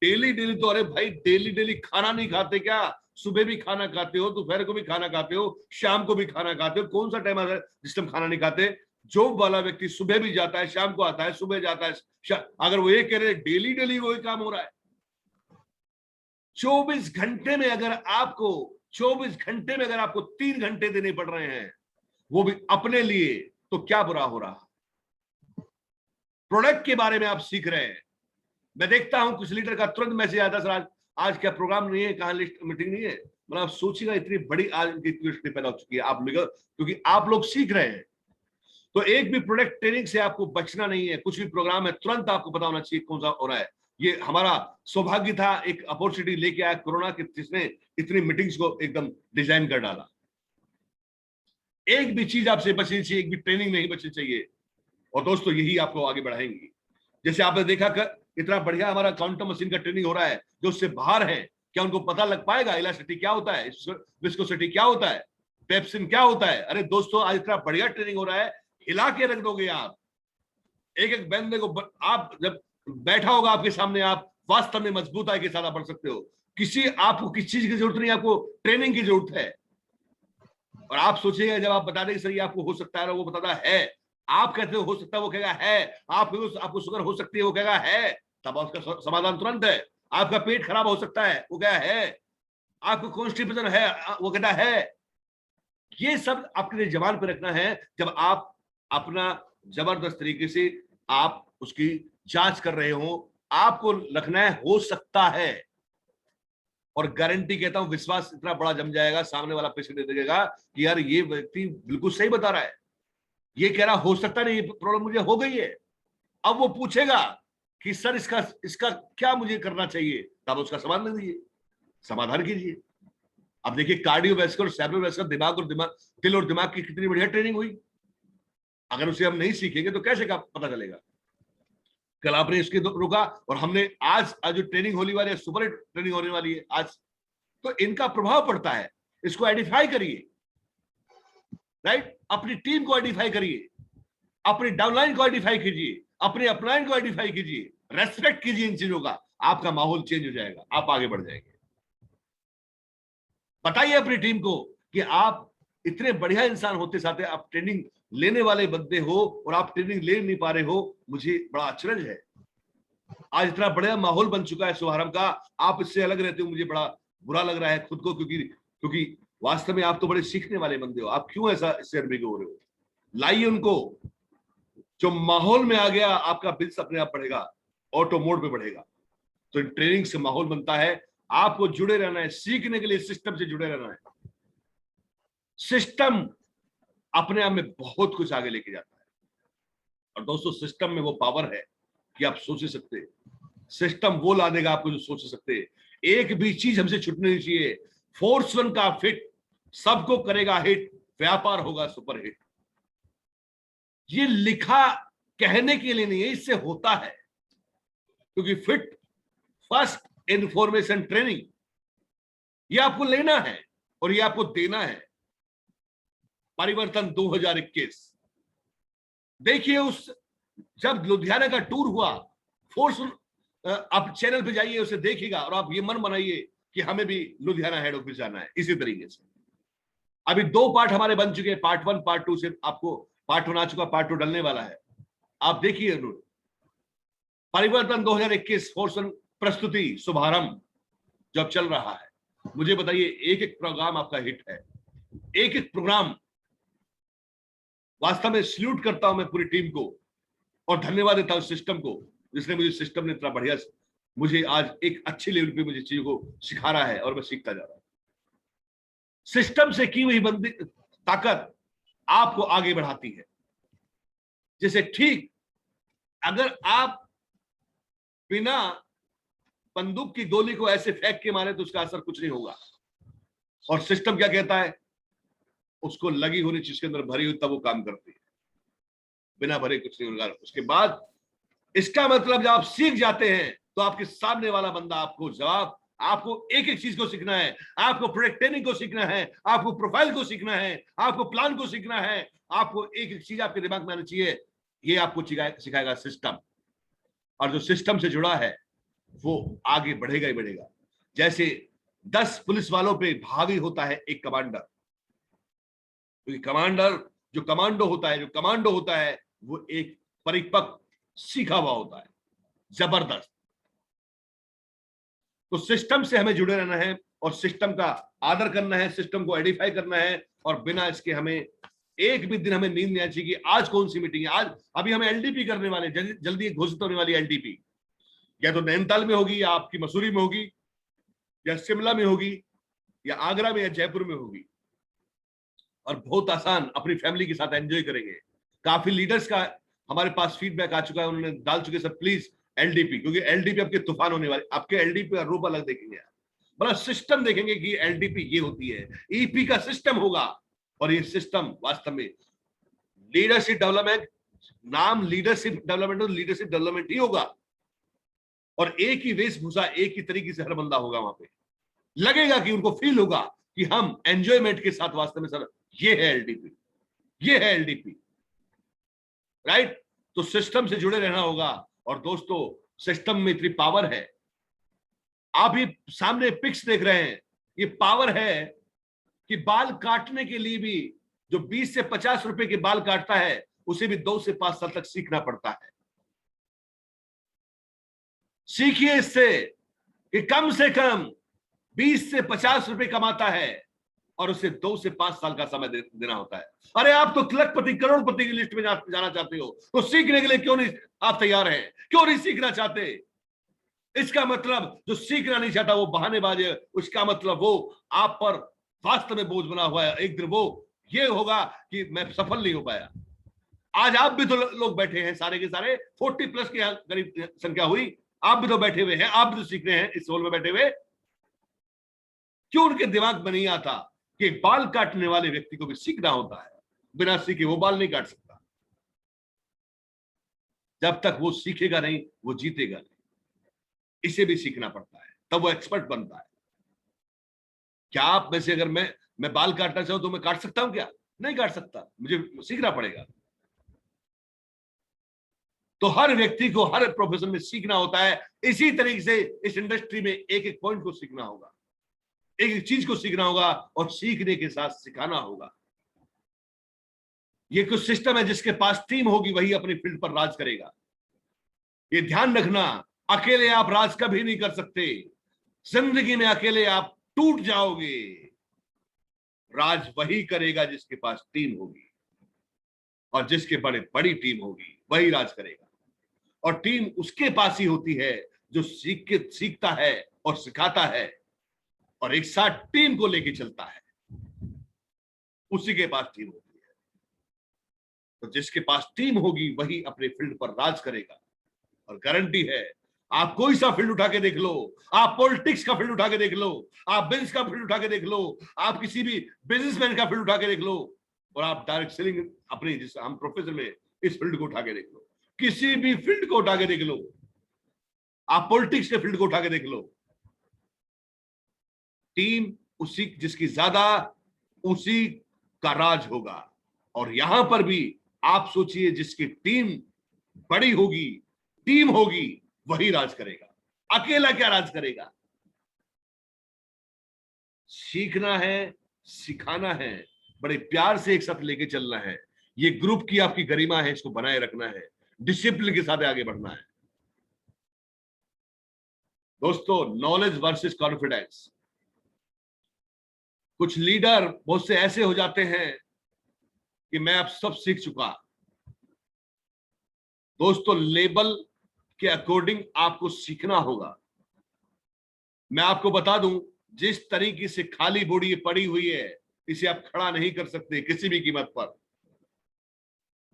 डेली तो, अरे भाई डेली खाना नहीं खाते क्या? सुबह भी खाना खाते हो, दोपहर को भी खाना खाते हो, शाम को भी खाना खाते हो। कौन सा टाइम आता है जिस टाइम खाना नहीं खाते? जॉब वाला व्यक्ति सुबह भी जाता है, शाम को आता है, सुबह जाता है। अगर वो ये कह रहे डेली वही काम हो रहा है, 24 घंटे में अगर आपको 3 घंटे देने पड़ रहे हैं, वो भी अपने लिए, तो क्या बुरा हो रहा? प्रोडक्ट के बारे में आप सीख रहे हैं। मैं देखता हूं कुछ लीडर का तुरंत मैसेज आता है, सर आज क्या प्रोग्राम नहीं है, कहां लिस्ट मीटिंग नहीं है। मतलब आप सोचिएगा, इतनी बड़ी आज उनकी पैदा हो चुकी है आप लोग, क्योंकि आप लोग सीख रहे हैं। तो एक भी प्रोडक्ट ट्रेनिंग से आपको बचना नहीं है। कुछ भी प्रोग्राम है, तुरंत आपको पता होना चाहिए कौन सा हो रहा है। ये हमारा सौभाग्य था, एक अपॉर्चुनिटी लेके आया कोरोना के, जिसने इतनी मीटिंग्स को एकदम डिजाइन कर डाला। एक भी चीज आपसे बचनी चाहिए, एक भी ट्रेनिंग नहीं बचनी चाहिए। और दोस्तों, यही आपको आगे बढ़ाएंगी। जैसे आपने देखा कर इतना बढ़िया हमारा काउंटर मशीन का ट्रेनिंग हो रहा है, जो उससे बाहर है, क्या उनको पता लग पाएगा इलास्टिसिटी क्या होता है, विस्कोसिटी क्या होता है, पेप्सिन क्या होता है? अरे दोस्तों, आज इतना बढ़िया ट्रेनिंग हो रहा है, हिला के रख दोगे आप। एक एक बंदे को आप जब बैठा होगा आपके सामने, आप वास्तव में मजबूताई के साथ बढ़ सकते हो। आपको किस चीज की जरूरत नहीं, आपको ट्रेनिंग की जरूरत है। और आप सोचिएगा, जब आप बता दें सर ये आपको हो सकता है, वो बताता है, आप कहते हो सकता है, वो कहेगा है। आपको शुगर हो सकती है, वो कहेगा है, तब उसका समाधान तुरंत है। आपका पेट खराब हो सकता है, वो कहेगा है। आपको कॉन्स्टिपेशन है, वो कहता है। ये सब आपके जबान पे रखना है। जब आप अपना जबरदस्त तरीके से आप उसकी जांच कर रहे हो, आपको रखना है हो सकता है। और गारंटी कहता हूं, विश्वास इतना बड़ा जम जाएगा, सामने वाला पेशेंट देखेगा कि यार ये व्यक्ति बिल्कुल सही बता रहा है, ये कह रहा हो सकता नहीं, ये प्रॉब्लम मुझे हो गई है। अब वो पूछेगा कि सर इसका क्या मुझे करना चाहिए, तब उसका समाधान दीजिए, समाधान कीजिए। अब देखिए, कार्डियोवैस्कुलर, सेरेब्रोवैस्कुलर, दिल और दिमाग की कितनी बढ़िया ट्रेनिंग हुई। अगर उसे हम नहीं सीखेंगे तो कैसे पता चलेगा? कल आपने इसके रुका, और हमने आज जो ट्रेनिंग होने वाली है, सुपर ट्रेनिंग होने वाली है आज, तो इनका प्रभाव पड़ता है। इसको आइडेंटिफाई करिए, राइट? अपनी टीम को आइडेंटिफाई करिए, अपनी डाउनलाइन को आइडेंटिफाई कीजिए, अपने अपलाइन को आइडेंटिफाई कीजिए, रेस्पेक्ट कीजिए इन चीजों का, आपका माहौल चेंज हो जाएगा, आप आगे बढ़ जाएंगे। बताइए अपनी टीम को कि आप इतने बढ़िया इंसान होते साथे आप ट्रेनिंग लेने वाले बंदे हो और आप ट्रेनिंग ले नहीं पा रहे हो, मुझे बड़ा अचरज है। आज इतना बढ़िया माहौल बन चुका है शुभारंभ का, आप इससे अलग रहते हो, मुझे बड़ा बुरा लग रहा है खुद को, क्योंकि वास्तव में आप तो बड़े सीखने वाले बंदे हो, आप क्यों ऐसा इससे अनभिज्ञ हो रहे हो? लाइए उनको। जो माहौल में आ गया, आपका बिल्स अपने आप बढ़ेगा, ऑटो मोड पे बढ़ेगा। तो ट्रेनिंग से माहौल बनता है, आपको जुड़े रहना है, सीखने के लिए सिस्टम से जुड़े रहना है। सिस्टम अपने आप में बहुत कुछ आगे लेके जाता है। और दोस्तों, सिस्टम में वो पावर है कि आप सोच सकते, सिस्टम वो ला देगा आपको जो सोच सकते। एक भी चीज हमसे छूटनी नहीं चाहिए। फोर्स 1 का फिट सबको करेगा हिट, व्यापार होगा सुपर हिट। ये लिखा कहने के लिए नहीं है, इससे होता है। क्योंकि फिट फर्स्ट इंफॉर्मेशन ट्रेनिंग, ये आपको लेना है और ये आपको देना है। परिवर्तन 2021 देखिए, उस जब लुधियाना का टूर हुआ, फोर्स, आप चैनल पे जाइए, उसे देखिएगा और आप ये मन बनाइए कि हमें भी लुधियाना हेड ऑफिस जाना है। इसी तरीके से अभी 2 पार्ट हमारे बन चुके हैं, पार्ट 1 पार्ट 2 से आपको पार्ट 1 आ चुका, पार्ट 2 डलने वाला है। आप देखिए परिवर्तन 2021 फोर्स 1 प्रस्तुति शुभारंभ जब चल रहा है, मुझे बताइए एक एक प्रोग्राम आपका हिट है, एक एक प्रोग्राम। वास्तव में सल्यूट करता हूं मैं पूरी टीम को और धन्यवाद देता हूं सिस्टम को, जिसने मुझे, सिस्टम ने इतना बढ़िया मुझे आज एक अच्छे लेवल पे मुझे चीजों को सिखा रहा है और मैं सीखता जा रहा हूं। सिस्टम से की हुई बंदी ताकत आपको आगे बढ़ाती है। जैसे ठीक अगर आप बिना बंदूक की गोली को ऐसे फेंक के मारे तो उसका असर कुछ नहीं होगा। और सिस्टम क्या कहता है, उसको लगी होनी चीज के अंदर भरी हुई तब वो काम करती है, बिना भरे कुछ नहीं होगा। उसके बाद इसका मतलब जब आप सीख जाते हैं तो आपके सामने वाला बंदा आपको जवाब, आपको एक एक चीज को सीखना है, आपको प्रोडक्ट ट्रेनिंग को सीखना है, आपको प्रोफाइल को सीखना है, आपको प्लान को सीखना है, आपको एक एक चीज आपके दिमाग में आनी चाहिए। ये आपको सिखाएगा सिस्टम। और जो सिस्टम से जुड़ा है वो आगे बढ़ेगा ही बढ़ेगा। जैसे 10 पुलिस वालों पे भावी होता है एक कमांडर, क्योंकि कमांडर जो कमांडो होता है वो एक परिपक्व सीखा हुआ होता है, जबरदस्त। तो सिस्टम से हमें जुड़े रहना है और सिस्टम का आदर करना है, सिस्टम को आइडेंटिफाई करना है। और बिना इसके हमें एक भी दिन हमें नींद नहीं आनी चाहिए कि आज कौन सी मीटिंग है। आज अभी हमें एलडीपी करने वाले, जल्दी घोषित होने वाली एलडीपी, या तो नैनीताल में होगी, या आपकी मसूरी में होगी, या शिमला में होगी, या आगरा में, या जयपुर में होगी। और बहुत आसान, अपनी फैमिली के साथ एंजॉय करेंगे। काफी लीडर्स का हमारे पास फीडबैक आ चुका है, उन्होंने डाल चुके सर प्लीज एलडीपी, क्योंकि एलडीपी आपके तूफान होने वाले, आपके एलडीपी का रूप अलग देखेंगे, बड़ा सिस्टम देखेंगे कि एलडीपी ये होती है, ईपी का सिस्टम होगा। और ये सिस्टम वास्तव में लीडरशिप डेवलपमेंट, नाम लीडरशिप डेवलपमेंट ही होगा। और एक ही वेशभूषा, एक ही तरीके से हर बंदा होगा वहां पे, लगेगा कि उनको फील होगा कि हम एंजॉयमेंट के साथ, वास्तव में सर ये है एलडीपी, ये है एलडीपी, राइट। तो सिस्टम से जुड़े रहना होगा। और दोस्तों, सिस्टम में इतनी पावर है, आप ये सामने पिक्स देख रहे हैं, ये पावर है कि बाल काटने के लिए भी जो 20 से 50 रुपए के बाल काटता है, उसे भी 2 से 5 साल तक सीखना पड़ता है। सीखिए इससे कि कम से कम 20 से 50 रुपए कमाता है और उसे 2 से 5 साल का समय देना होता है। अरे आप तो लखपति करोड़पति की लिस्ट में जाना चाहते हो, तो सीखने के लिए क्यों नहीं आप तैयार हैं? क्यों नहीं सीखना चाहते? इसका मतलब जो सीखना नहीं चाहता वो बहानेबाज है, उसका मतलब वो आप पर वास्तव में बोझ बना हुआ है। एक दिन वो ये होगा कि मैं सफल नहीं हो पाया। आज आप भी तो लोग बैठे हैं, सारे के सारे 40 प्लस के करीब संख्या हुई, आप भी तो बैठे हुए हैं, आप भी तो सीख रहे हैं इस होल में बैठे हुए। क्यों उनके दिमाग में नहीं आता कि बाल काटने वाले व्यक्ति को भी सीखना होता है, बिना सीखे वो बाल नहीं काट सकता। जब तक वो सीखेगा नहीं, वो जीतेगा नहीं। इसे भी सीखना पड़ता है, तब वो एक्सपर्ट बनता है। क्या आप में से अगर मैं बाल काटना चाहूं तो मैं काट सकता हूं क्या? नहीं काट सकता, मुझे सीखना पड़ेगा। तो हर व्यक्ति को हर प्रोफेशन में सीखना होता है। इसी तरीके से इस इंडस्ट्री में एक एक पॉइंट को सीखना होगा, एक एक चीज को सीखना होगा और सीखने के साथ सिखाना होगा। ये कुछ सिस्टम है, जिसके पास टीम होगी वही अपनी फील्ड पर राज करेगा। ये ध्यान रखना, अकेले आप राज कभी नहीं कर सकते। जिंदगी में अकेले आप टूट जाओगे। राज वही करेगा जिसके पास टीम होगी, और जिसके बड़ी टीम होगी वही राज करेगा। और टीम उसके पास ही होती है जो सीखता है और सिखाता है और एक साथ टीम को लेके चलता है, उसी के पास टीम होती है। तो जिसके पास टीम होगी वही अपने फील्ड पर राज करेगा। और गारंटी है, आप कोई सा फील्ड उठा के देख लो, आप पॉलिटिक्स का फील्ड उठा के देख लो, आप बिजनेस का फील्ड उठा के देख लो, आप किसी भी बिजनेसमैन का फील्ड उठा के देख लो, और आप डायरेक्ट सेलिंग अपनी जिस हम प्रोफेशन में इस फील्ड को उठा के देख लो, किसी भी फील्ड को उठा के देख लो, आप पॉलिटिक्स के फील्ड को उठा के देख लो, टीम उसी जिसकी ज्यादा उसी का राज होगा। और यहां पर भी आप सोचिए, जिसकी टीम बड़ी होगी, टीम होगी, वही राज करेगा। अकेला क्या राज करेगा? सीखना है, सिखाना है, बड़े प्यार से एक साथ लेके चलना है। ये ग्रुप की आपकी गरिमा है, इसको बनाए रखना है, डिसिप्लिन के साथ आगे बढ़ना है। दोस्तों, नॉलेज वर्सेस कॉन्फिडेंस। कुछ लीडर बहुत से ऐसे हो जाते हैं कि मैं अब सब सीख चुका। दोस्तों, लेबल के अकॉर्डिंग आपको सीखना होगा। मैं आपको बता दूं, जिस तरीके से खाली बोड़ी पड़ी हुई है, इसे आप खड़ा नहीं कर सकते किसी भी कीमत पर।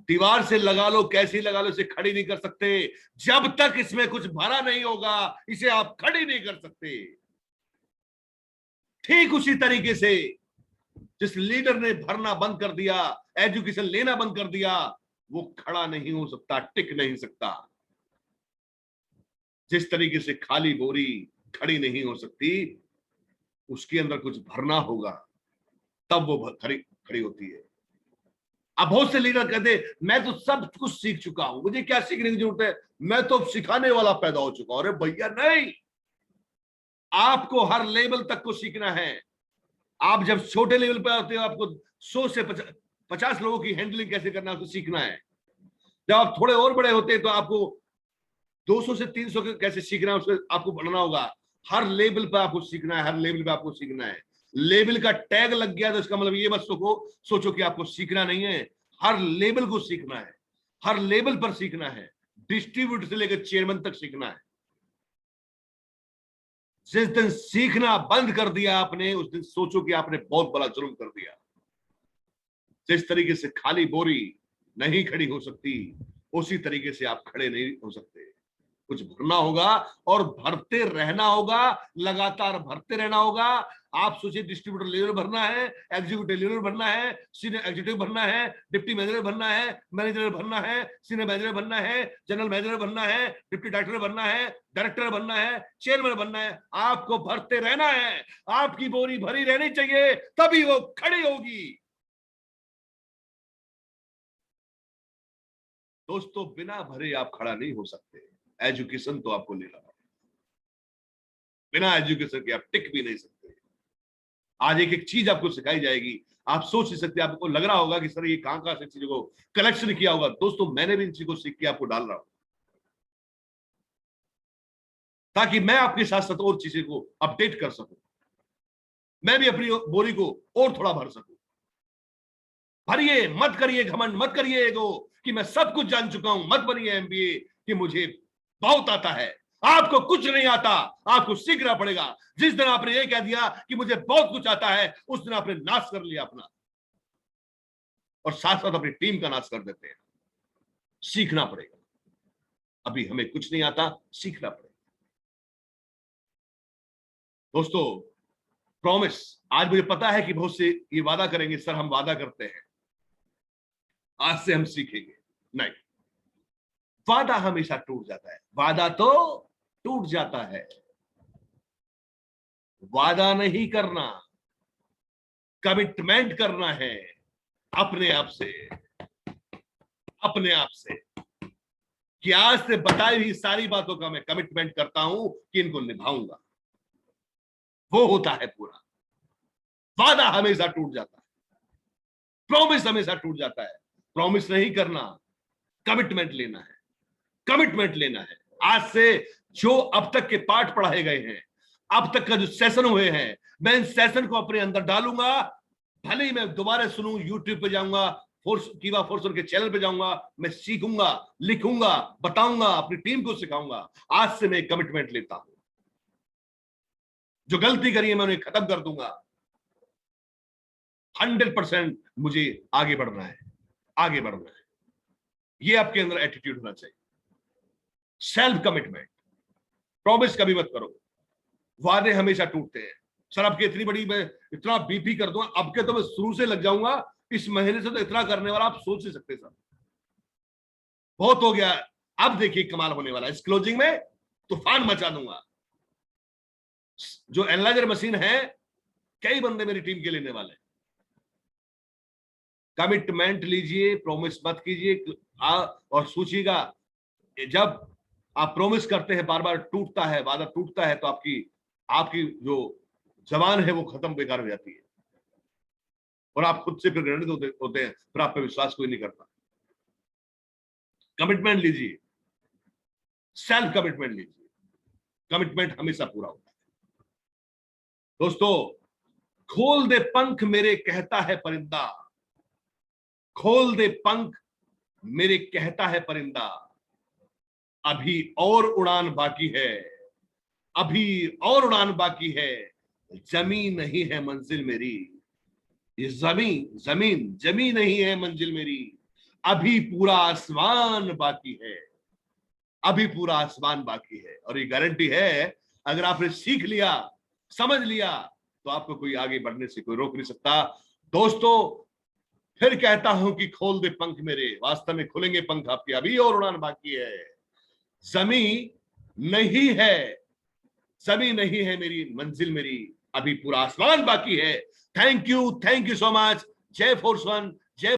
दीवार से लगा लो, कैसी लगा लो, इसे खड़ी नहीं कर सकते। जब तक इसमें कुछ भरा नहीं होगा, इसे आप खड़ी नहीं कर सकते। ठीक उसी तरीके से जिस लीडर ने भरना बंद कर दिया, एजुकेशन लेना बंद कर दिया, वो खड़ा नहीं हो सकता, टिक नहीं सकता। जिस तरीके से खाली बोरी खड़ी नहीं हो सकती, उसके अंदर कुछ भरना होगा, तब वो खड़ी खड़ी होती है। अब बहुत से लीडर कहते हैं मैं तो सब कुछ सीख चुका हूं, मुझे क्या सीखने की जरूरत है, मैं तो सिखाने वाला पैदा हो चुका हूं। अरे भैया नहीं, आपको हर लेवल तक को सीखना है। आप जब छोटे लेवल पर आते हो, आपको 100 से 50 लोगों की हैंडलिंग कैसे करना है उसको सीखना है। जब आप थोड़े और बड़े होते हैं तो आपको 200 से 300 कैसे सीखना है, उसको आपको बढ़ना होगा। हर लेवल पर आपको सीखना है, हर लेवल पे आपको सीखना है। लेवल का टैग लग गया तो इसका मतलब ये मत सोचो कि आपको सीखना नहीं है। हर लेवल को सीखना है, हर लेवल पर सीखना है, डिस्ट्रीब्यूटर से लेकर चेयरमैन तक सीखना है। जिस दिन सीखना बंद कर दिया आपने, उस दिन सोचो कि आपने बहुत बड़ा जुर्म कर दिया। जिस तरीके से खाली बोरी नहीं खड़ी हो सकती, उसी तरीके से आप खड़े नहीं हो सकते। कुछ भरना होगा और भरते रहना होगा, लगातार भरते रहना होगा। आप सोचिए, डिस्ट्रीब्यूटर लेवल भरना है, एग्जीक्यूटिव लेवल भरना है, सीनियर एग्जीक्यूटिव भरना है, डिप्टी मैनेजर भरना है, मैनेजर भरना है, सीनियर मैनेजर भरना है, जनरल मैनेजर भरना है, डिप्टी डायरेक्टर भरना है, डायरेक्टर भरना है, चेयरमैन भरना है। आपको भरते रहना है, आपकी बोरी भरी रहनी चाहिए, तभी वो खड़ी होगी। दोस्तों, बिना भरे आप खड़ा नहीं हो सकते। एजुकेशन तो आपको लेना है, बिना एजुकेशन के आप टिक भी नहीं सकते। आज एक एक चीज आपको सिखाई जाएगी, आप सोच नहीं सकते। आपको लग रहा होगा कि सर ये कहां से चीजों को कलेक्शन किया होगा। दोस्तों, मैंने भी इन चीजों को सीख के आपको डाल रहा हूं, ताकि मैं आपके साथ साथ और चीजें को अपडेट कर सकूं, मैं भी अपनी बोरी को और थोड़ा भर सकूं। भरिए, मत करिए घमंड, मत करिए एगो कि मैं सब कुछ जान चुका हूं। मत बनिए एमबीए कि मुझे बहुत आता है। आपको कुछ नहीं आता, आपको सीखना पड़ेगा। जिस दिन आपने ये कह दिया कि मुझे बहुत कुछ आता है, उस दिन आपने नाश कर लिया अपना, और साथ साथ अपनी टीम का नाश कर देते हैं। सीखना पड़ेगा। अभी हमें कुछ नहीं आता, सीखना पड़ेगा। दोस्तों, प्रॉमिस, आज मुझे पता है कि बहुत से ये वादा करेंगे, सर हम वादा करते हैं आज से हम सीखेंगे। नहीं, वादा हमेशा टूट जाता है। वादा तो टूट जाता है। वादा नहीं करना, कमिटमेंट करना है अपने आप से, अपने आप से। कि आज से बताई हुई सारी बातों का मैं कमिटमेंट करता हूं कि इनको निभाऊंगा। वो होता है पूरा। वादा हमेशा टूट जाता है, प्रॉमिस हमेशा टूट जाता है। प्रॉमिस नहीं करना, कमिटमेंट लेना है, कमिटमेंट लेना है। आज से जो अब तक के पाठ पढ़ाए गए हैं, अब तक का जो सेशन हुए हैं, मैं इन सेशन को अपने अंदर डालूंगा। भले ही मैं दोबारा सुनूं, यूट्यूब पे जाऊंगा, कीवा फोर्सन के चैनल पे जाऊंगा, मैं सीखूंगा, लिखूंगा, बताऊंगा, अपनी टीम को सिखाऊंगा। आज से मैं कमिटमेंट लेता हूं, जो गलती करी है मैं उन्हें खत्म कर दूंगा। 100% मुझे आगे बढ़ना है, आगे बढ़ना है। ये आपके अंदर एटीट्यूड होना चाहिए। Self commitment. प्रॉमिस कभी मत करो, वादे हमेशा टूटते हैं। सर आपकी इतनी बड़ी, मैं इतना बीपी कर दूंगा, अब के तो मैं शुरू से लग जाऊंगा, इस महीने से तो इतना करने वाला, आप सोच नहीं सकते सर, बहुत हो गया। अब देखिए कमाल होने वाला है, इस क्लोजिंग में तूफान मचा दूंगा। जो एनालाइजर मशीन है, कई बंदे मेरी टीम के लेने वाले। कमिटमेंट लीजिए, प्रॉमिस मत कीजिए। और सोचिएगा, जब आप प्रॉमिस करते हैं, बार बार टूटता है, वादा टूटता है, तो आपकी आपकी जो जबान है वो खत्म, बेकार हो जाती है, और आप खुद से फिर घृणित होते हैं, फिर आप पे विश्वास कोई नहीं करता। कमिटमेंट लीजिए, सेल्फ कमिटमेंट लीजिए, कमिटमेंट हमेशा पूरा होता है। दोस्तों, खोल दे पंख मेरे कहता है परिंदा, खोल दे पंख मेरे कहता है परिंदा, अभी और उड़ान बाकी है, अभी और उड़ान बाकी है, जमी नहीं है मंजिल मेरी। ये जमीन जमी नहीं है मंजिल मेरी, अभी पूरा आसमान बाकी है, अभी पूरा आसमान बाकी है। और ये गारंटी है, अगर आपने सीख लिया, समझ लिया, तो आपको कोई आगे बढ़ने से कोई रोक नहीं सकता। दोस्तों, फिर कहता हूं कि खोल दे पंख मेरे, वास्तव में खुलेंगे पंख आपके, अभी और उड़ान बाकी है। जमी नहीं है, जमी नहीं है मेरी मंजिल मेरी, अभी पूरा आसमान बाकी है। Thank you so much. जय फोर्स वन,